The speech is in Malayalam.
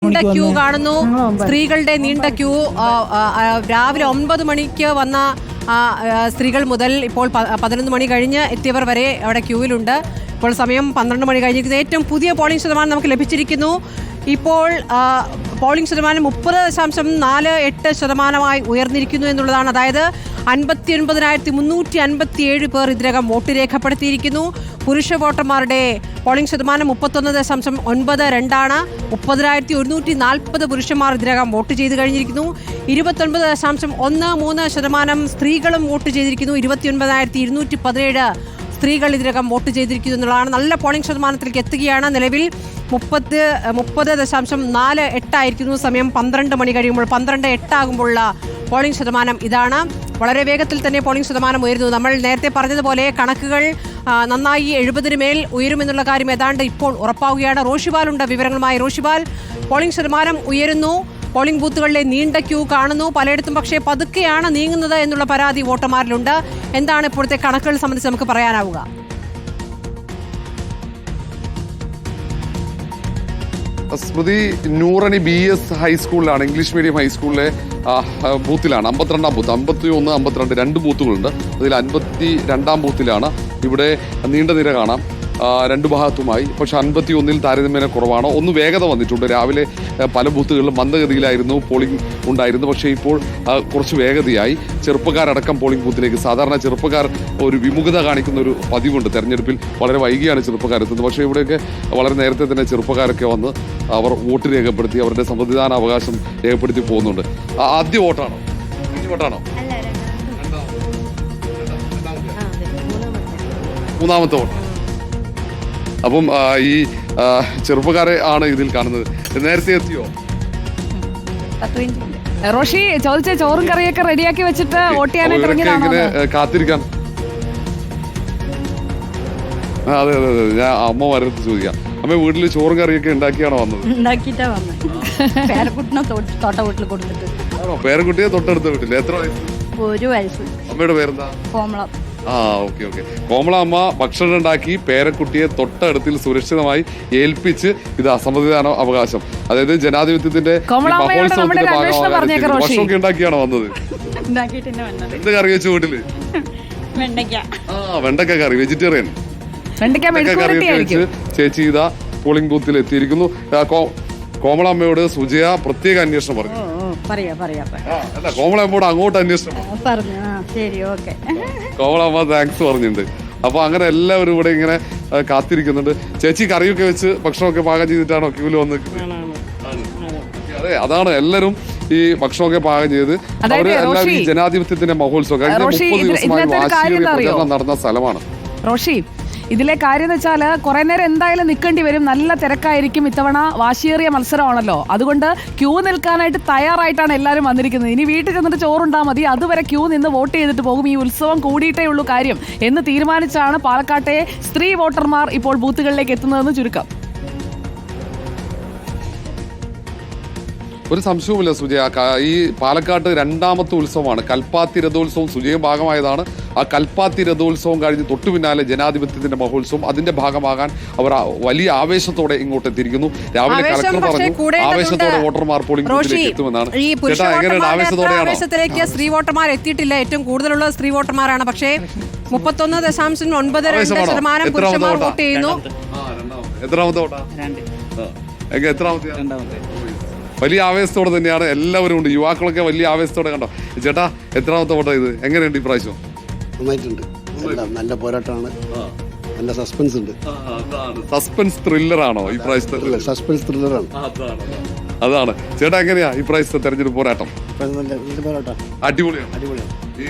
ക്യൂ കാണുന്നു. സ്ത്രീകളുടെ നീണ്ട ക്യൂ രാവിലെ 9 മണിക്ക് വന്ന സ്ത്രീകൾ മുതൽ ഇപ്പോൾ 11 മണി കഴിഞ്ഞ് എത്തിയവർ വരെ അവിടെ ക്യൂവിലുണ്ട്. ഇപ്പോൾ സമയം 12 മണി കഴിഞ്ഞിരിക്കുന്നത്. ഏറ്റവും പുതിയ പോളിംഗ് ശതമാനം നമുക്ക് ലഭിച്ചിരിക്കുന്നു. ഇപ്പോൾ പോളിംഗ് ശതമാനം 30.48% ഉയർന്നിരിക്കുന്നു എന്നുള്ളതാണ്. അതായത് 59,357 പേർ ഇതിനകം വോട്ട് രേഖപ്പെടുത്തിയിരിക്കുന്നു. പുരുഷ വോട്ടർമാരുടെ പോളിംഗ് ശതമാനം 31.92 30,140 പുരുഷന്മാർ ഇതിനകം വോട്ട് ചെയ്ത് കഴിഞ്ഞിരിക്കുന്നു. 29.13% സ്ത്രീകളും വോട്ട് ചെയ്തിരിക്കുന്നു. 29,217 സ്ത്രീകൾ ഇതിനകം വോട്ട് ചെയ്തിരിക്കുന്നു എന്നുള്ളതാണ്. നല്ല പോളിംഗ് ശതമാനത്തിലേക്ക് എത്തുകയാണ്. നിലവിൽ 30.48 ആയിരിക്കുന്നു. സമയം 12 മണി കഴിയുമ്പോൾ 12:08 ആകുമ്പോഴുള്ള പോളിംഗ് ശതമാനം ഇതാണ്. വളരെ വേഗത്തിൽ തന്നെ പോളിംഗ് ശതമാനം ഉയരുന്നു. നമ്മൾ നേരത്തെ പറഞ്ഞതുപോലെ കണക്കുകൾ നന്നായി 70-ന് മേൽ ഉയരുമെന്നുള്ള കാര്യം ഏതാണ്ട് ഇപ്പോൾ ഉറപ്പാവുകയാണ്. റോഷിപാലുണ്ട് വിവരങ്ങളുമായി. റോഷിപാൽ, പോളിംഗ് ശതമാനം ഉയരുന്നു. പോളിംഗ് ബൂത്തുകളിലെ നീണ്ട ക്യൂ കാണുന്നു. പലയിടത്തും പക്ഷേ പതുക്കെയാണ് നീങ്ങുന്നത് എന്നുള്ള പരാതി വോട്ടർമാരിലുണ്ട്. എന്താണ് ഇപ്പോഴത്തെ കണക്കുകൾ സംബന്ധിച്ച് നമുക്ക് പറയാനാവുക? സ്മൃതി, നൂറണി BS ഹൈസ്കൂളിലാണ്, ഇംഗ്ലീഷ് മീഡിയം ഹൈസ്കൂളിലെ ബൂത്തിലാണ്. 52-ാം ബൂത്ത്, 51, 52 രണ്ട് ബൂത്തുകളുണ്ട്. അതിൽ 52-ാം ബൂത്തിലാണ്. ഇവിടെ നീണ്ട നിര കാണാം രണ്ടു ഭാഗത്തുമായി. പക്ഷെ 51-ൽ താരതമ്യേന കുറവാണ്. ഒന്ന് വേഗത വന്നിട്ടുണ്ട്. രാവിലെ പല ബൂത്തുകളിലും മന്ദഗതിയിലായിരുന്നു പോളിംഗ് ഉണ്ടായിരുന്നു. പക്ഷേ ഇപ്പോൾ കുറച്ച് വേഗതയായി. ചെറുപ്പക്കാരടക്കം പോളിംഗ് ബൂത്തിലേക്ക്. സാധാരണ ചെറുപ്പക്കാർ ഒരു വിമുഖത കാണിക്കുന്ന ഒരു പതിവുണ്ട്. തെരഞ്ഞെടുപ്പിൽ വളരെ വൈകിയാണ് ചെറുപ്പക്കാരെത്തുന്നത്. പക്ഷേ ഇവിടെയൊക്കെ വളരെ നേരത്തെ തന്നെ ചെറുപ്പക്കാരൊക്കെ വന്ന് അവർ വോട്ട് രേഖപ്പെടുത്തി അവരുടെ സമ്മതിദാന അവകാശം രേഖപ്പെടുത്തി പോകുന്നുണ്ട്. ആദ്യ വോട്ടാണോ? വോട്ടാണോ? മൂന്നാമത്തെ വോട്ട്. അപ്പം ഈ ചെറുപ്പക്കാരെ ആണ് ഇതിൽ കാണുന്നത്. നേരത്തെ എത്തിയോ? റോഷി ചോദിച്ച ചോറും കറിയൊക്കെ റെഡിയാക്കി വെച്ചിട്ട് വോട്ട് ചെയ്യാനായിട്ട് കാത്തിരിക്കാൻ. അതെ അതെ അതെ, ഞാൻ അമ്മ വരത്ത് ചോദിക്കാം. അമ്മ വീട്ടില് ചോറും കറിയൊക്കെ ഉണ്ടാക്കിയാണോ വന്നത്? ഉണ്ടാക്കിട്ടാ വന്നത്. പേരക്കുട്ടിനെ തോട്ട വീട്ടിൽ കൊടുത്തിട്ട്. ആണോ? പേരക്കുട്ടിയെ തൊട്ടടുത്ത വീട്ടില്. എത്ര വയസ്സ്? 1 വയസ്സ്. അമ്മയുടെ പേരെന്താ? കോമളം. Okay okay. കോമള അമ്മ ഭക്ഷണം ഉണ്ടാക്കി പേരക്കുട്ടിയെ തൊട്ടടുത്തിൽ സുരക്ഷിതമായി ഏൽപ്പിച്ച് ഇത് സമ്മതിദാന അവകാശം, അതായത് ജനാധിപത്യത്തിന്റെ മഹോത്സവത്തിന്റെ ഭാഗമായി ഭക്ഷണമൊക്കെ ഉണ്ടാക്കിയാണോ വന്നത്? എന്ത് കറി വെച്ചു വീട്ടില്? വെണ്ടക്ക കറി, വെജിറ്റേറിയൻ കറിയൊക്കെ വെച്ച് ചേച്ചി ഇതാ പോളിംഗ് ബൂത്തിൽ എത്തിയിരിക്കുന്നു. കോമള അമ്മയോട് സുജയ പ്രത്യേക അന്വേഷണം പറഞ്ഞു. അല്ല, കോമള അമ്മയോട് അങ്ങോട്ട് അന്വേഷണം കോമള അമ്മ താങ്ക്സ് പറഞ്ഞിട്ടുണ്ട്. അപ്പൊ അങ്ങനെ എല്ലാവരും ഇവിടെ ഇങ്ങനെ കാത്തിരിക്കുന്നുണ്ട്. ചേച്ചി കറിയൊക്കെ വെച്ച് ഭക്ഷണമൊക്കെ പാകം ചെയ്തിട്ടാണോ ക്യൂല് വന്ന്? അതെ, അതാണ് എല്ലാവരും ഈ ഭക്ഷണമൊക്കെ പാകം ചെയ്ത് അവര് എല്ലാവരും ഈ ജനാധിപത്യത്തിന്റെ മഹോത്സവം കഴിഞ്ഞ 30 ദിവസമായി വാശിയേറിയ പ്രചരണം നടന്ന സ്ഥലമാണ്. റോഷി, ഇതിലെ കാര്യം എന്ന് വെച്ചാൽ കുറെ നേരം എന്തായാലും നിൽക്കേണ്ടി വരും. നല്ല തിരക്കായിരിക്കും. ഇത്തവണ വാശിയേറിയ മത്സരമാണല്ലോ. അതുകൊണ്ട് ക്യൂ നിൽക്കാനായിട്ട് തയ്യാറായിട്ടാണ് എല്ലാവരും വന്നിരിക്കുന്നത്. ഇനി വീട്ടിൽ ചെന്നിട്ട് ചോറുണ്ടാൽ മതി, അതുവരെ ക്യൂ നിന്ന് വോട്ട് ചെയ്തിട്ട് പോകും. ഈ ഉത്സവം കൂടിയിട്ടേ ഉള്ളൂ കാര്യം എന്ന് തീരുമാനിച്ചാണ് പാലക്കാട്ടെ സ്ത്രീ വോട്ടർമാർ ഇപ്പോൾ ബൂത്തുകളിലേക്ക് എത്തുന്നതെന്ന് ചുരുക്കം. ഒരു സംശയവുമില്ല സുജയ, ഈ പാലക്കാട്ട് 2ാമത്തെ ഉത്സവമാണ് കൽപ്പാത്തി രഥോത്സവം. സുജയും ഭാഗമായതാണ്. ആ കൽപ്പാത്തി രഥോത്സവം കഴിഞ്ഞ് തൊട്ടു പിന്നാലെ ജനാധിപത്യത്തിന്റെ മഹോത്സവം. അതിന്റെ ഭാഗമാകാൻ അവർ വലിയ ആവേശത്തോടെ ഇങ്ങോട്ട് എത്തിയിരിക്കുന്നു. രാവിലെ കളക്ടർ പറഞ്ഞു ആവേശത്തോടെ വോട്ടർമാർ പോളിംഗ് ബൂത്തിലേക്ക് എത്തുമെന്നാണ്. ആവേശത്തിലേക്ക് സ്ത്രീ വോട്ടർമാർ എത്തിയിട്ടില്ല. ഏറ്റവും കൂടുതലുള്ള സ്ത്രീ വോട്ടർമാരാണ്. പക്ഷേ 31.92% പുരുഷന്മാർ വോട്ട് ചെയ്യുന്നു. എത്രാമത്തെ വോട്ടാ? വലിയ ആവേശത്തോടെ തന്നെയാണ് എല്ലാവരും ഉണ്ട്. യുവാക്കളൊക്കെ വലിയ ആവേശത്തോടെ. കണ്ടോ ചേട്ടാ, എത്രാമത്തെ വോട്ടാ ഇത്? എങ്ങനെയുണ്ട് ഈ പ്രാവശ്യം? നന്നായിട്ടുണ്ട്. നല്ല പോരാട്ടമാണ്. നല്ല സസ്പെൻസ് ഉണ്ട്. സസ്പെൻസ് ത്രില്ലറാണോ ഈ പ്രാവശ്യത്തെ? സസ്പെൻസ് ത്രില്ലറാണ്. അതാണ് ചേട്ടാ. എങ്ങനെയാ ഈ പ്രാവശ്യത്തെ തെരഞ്ഞെടുപ്പ് പോരാട്ടം? പോരാട്ടം അടിപൊളിയാണ്. ഈ